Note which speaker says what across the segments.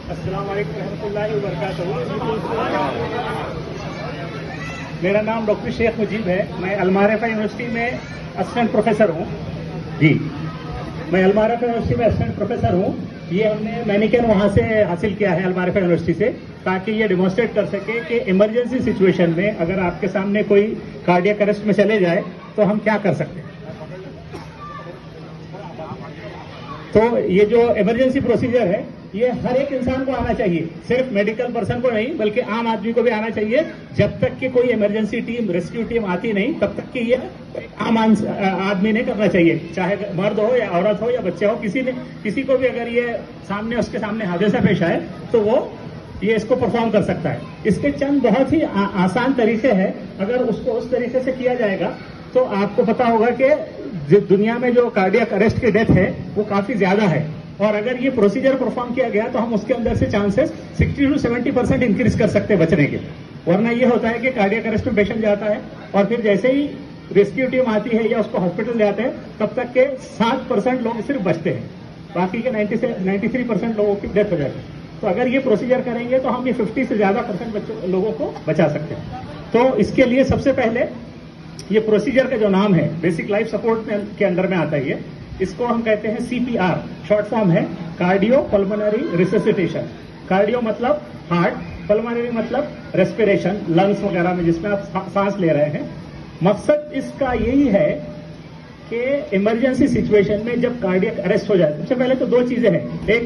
Speaker 1: अस्सलाम वालेकुम रहमतुल्लाहि व बरकातहू। मेरा नाम डॉक्टर शेख मुजीब है। मैं अलमारफा यूनिवर्सिटी में असिस्टेंट प्रोफेसर हूँ। जी, मैं अलमारफा यूनिवर्सिटी में असिस्टेंट प्रोफेसर हूँ। ये हमने मैनिकन वहाँ से हासिल किया है अलमारफा यूनिवर्सिटी से, ताकि ये डिमॉन्स्ट्रेट कर सके कि इमरजेंसी सिचुएशन में अगर आपके सामने कोई कार्डियक अरेस्ट में चले जाए तो हम क्या कर सकते हैं। तो ये जो इमरजेंसी प्रोसीजर है ये हर एक इंसान को आना चाहिए, सिर्फ मेडिकल पर्सन को नहीं बल्कि आम आदमी को भी आना चाहिए। जब तक कि कोई इमरजेंसी टीम, रेस्क्यू टीम आती नहीं तब तक कि ये आम आदमी ने करना चाहिए, चाहे मर्द हो या औरत हो या बच्चे हो। किसी को भी अगर ये उसके सामने हादसा पेश आए तो वो ये इसको परफॉर्म कर सकता है। इसके चंद बहुत ही आसान तरीके हैं। अगर उसको उस तरीके से किया जाएगा तो आपको पता होगा कि दुनिया में जो कार्डियक अरेस्ट की डेथ है वो काफी ज्यादा है, और अगर ये प्रोसीजर परफॉर्म किया गया तो हम उसके अंदर से चांसेस 60 to 70% इंक्रीज कर सकते हैं बचने के। वरना ये होता है कि कार्डियक अरेस्ट में पेशेंट जाता है और फिर जैसे ही रेस्क्यू टीम आती है या उसको हॉस्पिटल जाते हैं तब तक के 7% लोग सिर्फ बचते हैं, बाकी के 93% लोगों की डेथ हो जाती है। तो अगर ये प्रोसीजर करेंगे तो हम ये 50 से ज्यादा % लोगों को बचा सकते हैं। तो इसके लिए सबसे पहले ये प्रोसीजर का जो नाम है बेसिक लाइफ सपोर्ट के अंडर में आता है ये, इसको हम कहते हैं CPR, शॉर्ट फॉर्म है कार्डियो पल्मोनरी रिससिटेशन। कार्डियो मतलब हार्ट, पल्मोनरी मतलब रेस्पिरेशन, लंग्स वगैरह में जिसमें आप सांस ले रहे हैं। मकसद इसका यही है कि इमरजेंसी सिचुएशन में जब कार्डियक अरेस्ट हो जाए, सबसे पहले तो दो चीजें हैं। एक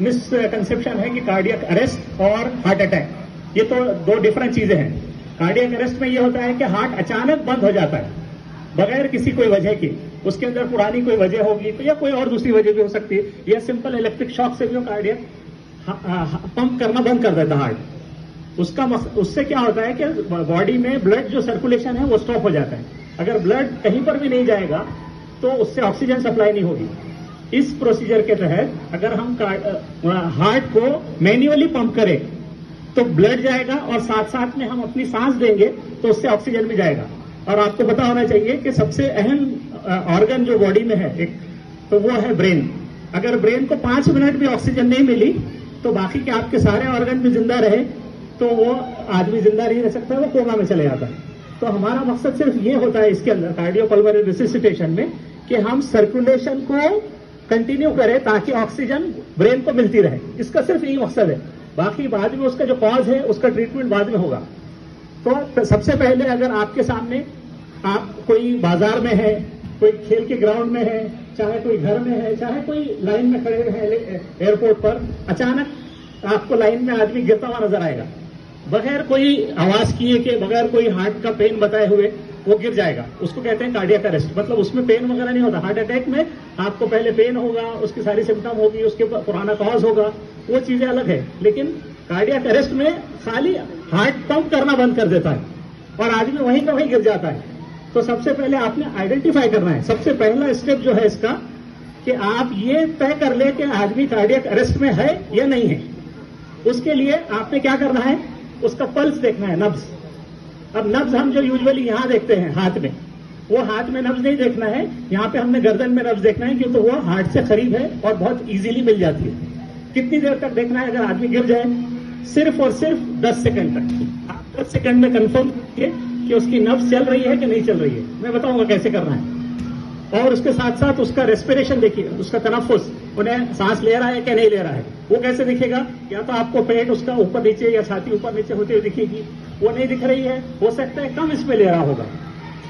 Speaker 1: मिसकंसेप्शन है कि कार्डियक अरेस्ट और हार्ट अटैक, ये तो दो डिफरेंट चीजें हैं। कार्डियक अरेस्ट में ये होता है कि हार्ट अचानक बंद हो जाता है बगैर किसी कोई वजह की। उसके अंदर पुरानी कोई वजह होगी तो या कोई और दूसरी वजह भी हो सकती है, या सिंपल इलेक्ट्रिक शॉक से भी कार्डियक पंप करना बंद कर देता हार्ट। उससे क्या होता है कि बॉडी में ब्लड जो सर्कुलेशन है वो स्टॉप हो जाता है। अगर ब्लड कहीं पर भी नहीं जाएगा तो उससे ऑक्सीजन सप्लाई नहीं होगी। इस प्रोसीजर के तहत अगर हम हार्ट को मैन्युअली पंप करें तो ब्लड जाएगा और साथ साथ में हम अपनी सांस देंगे तो उससे ऑक्सीजन भी जाएगा। और आपको पता होना चाहिए कि सबसे अहम ऑर्गन जो बॉडी में है एक, तो वो है ब्रेन। अगर ब्रेन को 5 मिनट भी ऑक्सीजन नहीं मिली तो बाकी के आपके सारे ऑर्गन भी जिंदा रहे तो वो आदमी जिंदा नहीं रह सकता, वो कोमा में चले जाता है। तो हमारा मकसद सिर्फ ये होता है इसके अंदर कार्डियोपल्मोनरी रिससिटेशन में कि हम सर्कुलेशन को कंटिन्यू करें ताकि ऑक्सीजन ब्रेन को मिलती रहे। इसका सिर्फ यही मकसद है। बाकी बाद में उसका जो कॉज है उसका ट्रीटमेंट बाद में होगा। तो सबसे पहले अगर आपके सामने आप कोई बाजार में है, कोई खेल के ग्राउंड में है, चाहे कोई घर में है, चाहे कोई लाइन में खड़े हैं एयरपोर्ट पर, अचानक आपको लाइन में आदमी गिरता हुआ नजर आएगा, बगैर कोई आवाज किए के, बगैर कोई हार्ट का पेन बताए हुए वो गिर जाएगा, उसको कहते हैं कार्डियक अरेस्ट। मतलब उसमें पेन वगैरह नहीं होता। हार्ट अटैक में आपको पहले पेन होगा, उसकी सारी सिम्टम होगी, उसके पुराना कॉज होगा, वो चीजें अलग है। लेकिन कार्डियक अरेस्ट में खाली हार्ट पंप करना बंद कर देता है और आदमी वहीं का वहीं गिर जाता है। तो सबसे पहले आपने आइडेंटिफाई करना है। सबसे पहला स्टेप जो है इसका कि आप ये तय कर ले कि आदमी कार्डियक अरेस्ट में है या नहीं है। उसके लिए आपने क्या करना है, उसका पल्स देखना है, नब्ज। अब नब्ज हम जो यूजुअली यहां देखते हैं हाथ में, वो हाथ में नब्ज नहीं देखना है, यहां पे हमने गर्दन में नब्ज देखना है, क्योंकि वो हार्ट से करीब है और बहुत इजीली मिल जाती है। कितनी देर तक देखना है? अगर आदमी गिर जाए सिर्फ और सिर्फ 10 सेकंड तक। आप 10 सेकंड में कंफर्म कीजिए कि उसकी नब्ज चल रही है कि नहीं चल रही है। मैं बताऊंगा कैसे करना है। और उसके साथ साथ उसका रेस्पिरेशन देखिए, उसका तनफ्फुस, उन्हें सांस ले रहा है कि नहीं ले रहा है। वो कैसे दिखेगा? या तो आपको पेट उसका ऊपर नीचे या छाती ऊपर नीचे होते हुए दिखेगी, वो नहीं दिख रही है, हो सकता है कम इसमें ले रहा होगा।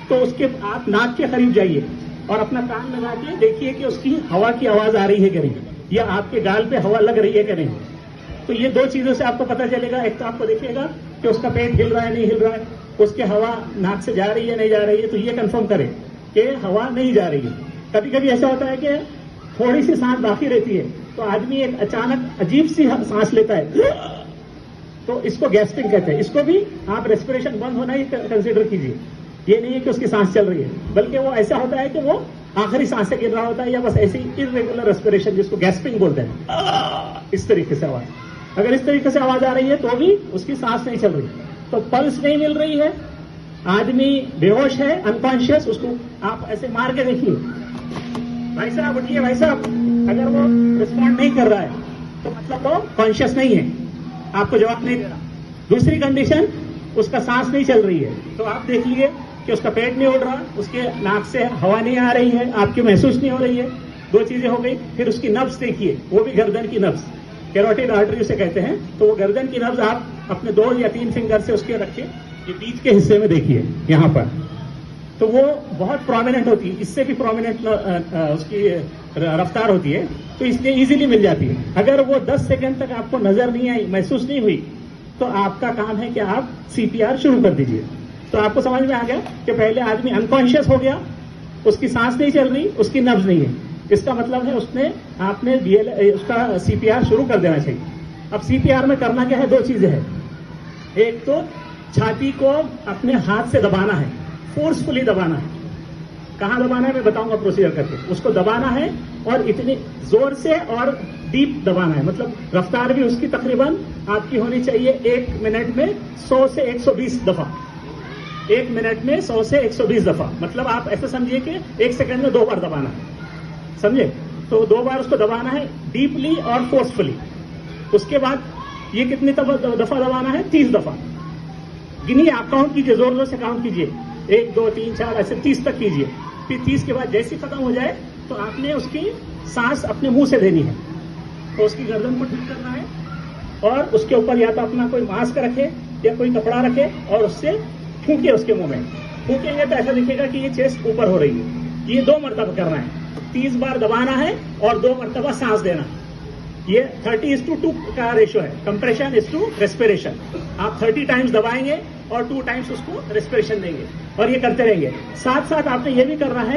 Speaker 1: तो उसके आप नाक के करीब जाइए और अपना कान लगा के देखिए कि उसकी हवा की आवाज आ रही है कि नहीं, या आपके गाल पे हवा लग रही है कि नहीं। तो ये दो चीजों से आपको पता चलेगा। एक तो आपको दिखेगा कि उसका पेट हिल रहा है नहीं हिल रहा है, उसकी हवा नाक से जा रही है नहीं जा रही है, तो ये कंफर्म करें कि हवा नहीं जा रही है। कभी कभी ऐसा होता है कि थोड़ी सी सांस बाकी रहती है तो आदमी एक अचानक अजीब सी सांस लेता है, तो इसको गैस्पिंग कहते हैं। इसको भी आप रेस्पिरेशन बंद होना ही कंसीडर कीजिए। ये नहीं है कि उसकी सांस चल रही है, बल्कि वो ऐसा होता है कि वो आखिरी सांस से गिर रहा होता है, या बस ऐसी इर्रेगुलर रेस्पिरेशन जिसको गैस्पिंग बोलते हैं, इस तरीके से आवाज। अगर इस तरीके से आवाज आ रही है तो भी उसकी सांस नहीं चल रही, तो पल्स नहीं मिल रही है, आदमी बेहोश है, अनकॉन्शियस, उसको आप ऐसे मार के देखिए, भाई साहब उठिए, भाई साहब। अगर वो रिस्पॉन्ड नहीं कर रहा है तो मतलब वो कॉन्शियस नहीं है, आपको जवाब नहीं दे रहा। दूसरी कंडीशन, उसका सांस नहीं चल रही है, तो आप देख लीजिए कि उसका पेट नहीं उड़ रहा, उसके नाक से हवा नहीं आ रही है, आपकी महसूस नहीं हो रही है। 2 चीजें हो गई। फिर उसकी नब्ज देखिए, वो भी गर्दन की नब्ज, कैरोटिड आर्टरी उसे कहते हैं। तो वो गर्दन की नब्ज आप अपने 2 या 3 फिंगर से उसके रखिए, ये बीच के हिस्से में देखिए यहाँ पर, तो वो बहुत प्रोमिनेंट होती है, इससे भी प्रोमिनेंट उसकी रफ्तार होती है, तो इसलिए इजीली मिल जाती है। अगर वो 10 सेकंड तक आपको नजर नहीं आई, महसूस नहीं हुई, तो आपका काम है कि आप सीपीआर शुरू कर दीजिए। तो आपको समझ में आ गया कि पहले आदमी अनकॉन्शियस हो गया, उसकी सांस नहीं चल रही, उसकी नब्ज नहीं है, इसका मतलब है आपने उसका सीपीआर शुरू कर देना चाहिए। अब सीपीआर में करना क्या है, 2 चीजें हैं। एक तो छाती को अपने हाथ से दबाना है, फोर्सफुली दबाना है। कहां दबाना है मैं बताऊंगा प्रोसीजर करके। उसको दबाना है और इतनी जोर से और डीप दबाना है, मतलब रफ्तार भी उसकी तकरीबन आपकी होनी चाहिए 1 मिनट में 100 से 120 दफा। 1 मिनट में 100 से 120 दफा, मतलब आप ऐसे समझिए कि 1 सेकंड में 2 बार दबाना है, समझे? तो 2 बार उसको दबाना है डीपली और फोर्सफुली। उसके बाद ये कितनी दफा दबाना है, 30 दफा। गिनिए, आप काउंट कीजिए, जोर जोर से काउंट कीजिए, 1 2 3 4 ऐसे 30 तक कीजिए। फिर 30 के बाद जैसे खत्म हो जाए तो आपने उसकी सांस अपने मुंह से देनी है, तो उसकी गर्दन को ठीक करना है और उसके ऊपर या तो अपना कोई मास्क रखे या कोई कपड़ा रखे और उससे फूंकिए उसके मुंह में। फूकेंगे तो ऐसा दिखेगा कि ये चेस्ट ऊपर हो रही है। ये 2 मरतबा करना है, 30 बार दबाना है और 2 मरतबा सांस देना है। ये 30:2 का रेशियो है, कंप्रेशन इज टू रेस्पिरेशन। आप 30 टाइम्स दबाएंगे और 2 टाइम्स उसको रेस्पिरेशन देंगे और ये करते रहेंगे। साथ साथ आपने ये भी करना है